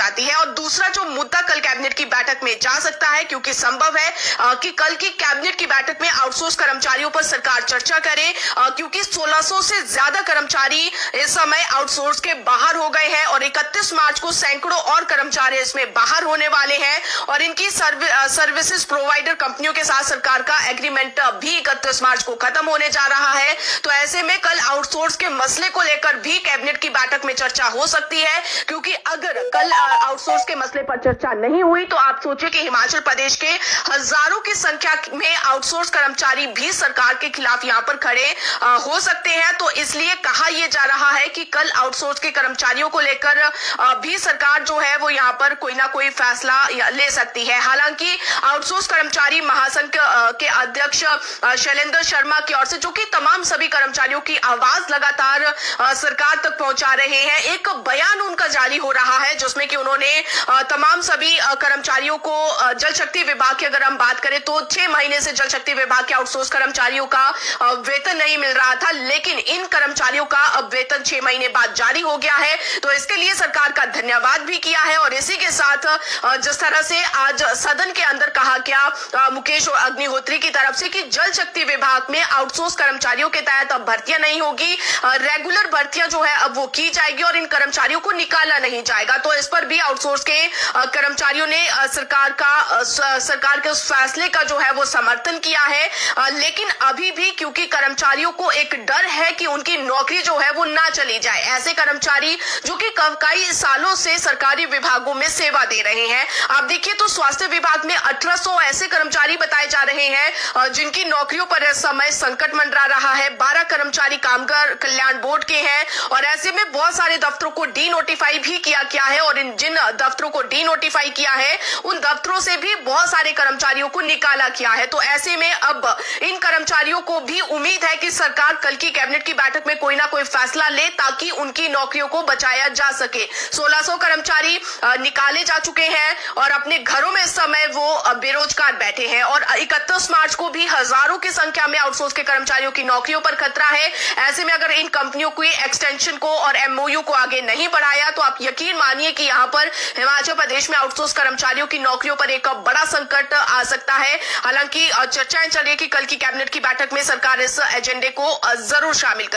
जाती है। और दूसरा जो मुद्दा कल कैबिनेट की बैठक में जा सकता है, क्योंकि संभव है कि कल की कैबिनेट की बैठक में आउटसोर्स कर्मचारियों पर सरकार चर्चा करे, क्योंकि 1600 से ज्यादा कर्मचारी इस समय आउटसोर्स के बाहर हो गए हैं और 31 मार्च को सैकड़ों और कर्मचारी इसमें बाहर होने वाले हैं और इनकी सर्विसेज प्रोवाइडर कंपनियों के साथ सरकार का एग्रीमेंट भी 31 मार्च को खत्म होने जा रहा है। तो ऐसे में कल आउटसोर्स के मसले को लेकर भी कैबिनेट की बैठक में चर्चा हो सकती है, क्योंकि अगर कल आउटसोर्स के मसले पर चर्चा नहीं हुई तो आप सोचिए कि हिमाचल प्रदेश के हजारों की संख्या में आउटसोर्स कर्मचारी भी सरकार के खिलाफ यहां पर खड़े हो सकते हैं। तो इसलिए कहा यह जा रहा है कि कल आउटसोर्स के कर्मचारियों को लेकर भी सरकार जो है वो यहां पर कोई ना कोई फैसला ले सकती है। हालांकि आउटसोर्स कर्मचारी महासंघ के अध्यक्ष शैलेंद्र शर्मा की ओर से, जो कि तमाम सभी कर्मचारियों की आवाज लगातार सरकार तक पहुंचा रहे हैं, एक बयान उनका जारी हो रहा है जिसमें कि उन्होंने तमाम सभी कर्मचारियों को जल शक्ति विभाग की अगर हम बात करें तो 6 महीने से जल शक्ति विभाग के आउटसोर्स कर्मचारियों का वेतन नहीं मिल रहा था, लेकिन इन कर्मचारियों का अब वेतन 6 महीने बाद जारी हो गया है। तो इसके लिए सरकार का धन्यवाद भी किया है। और इसी के साथ जिस तरह से आज सदन के अंदर कहा गया मुकेश अग्निहोत्री की तरफ से कि जल शक्ति विभाग में आउटसोर्स कर्मचारियों के तहत अब भर्तियां नहीं होगी, रेगुलर भर्तियां जो है अब वो की जाएगी और इन कर्मचारियों को निकाला नहीं जाएगा। तो इस पर भी आउटसोर्स के कर्मचारियों ने सरकार के उस फैसले का जो है वो समर्थन किया है। लेकिन अभी भी क्योंकि कर्मचारियों को एक डर है कि उनकी नौकरी जो है वो ना चली जाए, ऐसे कर्मचारी जो कि कई सालों से सरकारी विभागों में सेवा दे रहे हैं। आप देखिए तो स्वास्थ्य विभाग में 1800 ऐसे कर्मचारी बताए जा रहे हैं जिनकी नौकरियों पर इस समय संकट मंडरा रहा है। 12 कर्मचारी कामगार कल्याण बोर्ड के हैं और ऐसे में बहुत सारे दफ्तरों को डी नोटिफाई भी किया गया है और जिन दफ्तरों को डी नोटिफाई किया है उन दफ्तरों से भी बहुत सारे कर्मचारियों को निकाला गया है। तो ऐसे में अब इन कर्मचारियों को भी उम्मीद है कि सरकार कल की कैबिनेट की बैठक में कोई ना कोई फैसला ले ताकि उनकी नौकरियों को बचाया जा सके। 1600 कर्मचारी निकाले जा चुके हैं और अपने घरों में इस समय वो बेरोजगार बैठे हैं और 31 मार्च को भी हजारों की संख्या में आउटसोर्स के कर्मचारियों की नौकरियों पर खतरा है। ऐसे में अगर इन कंपनियों की एक्सटेंशन को और एमओयू को आगे नहीं बढ़ाया तो आप यकीन मानिए कि यहाँ पर हिमाचल प्रदेश में आउटसोर्स कर्मचारियों की नौकरियों पर एक बड़ा संकट आ सकता है। हालांकि चर्चाएं चल रही है कि कल की कैबिनेट की बैठक में सरकार इस एजेंडे को जरूर शामिल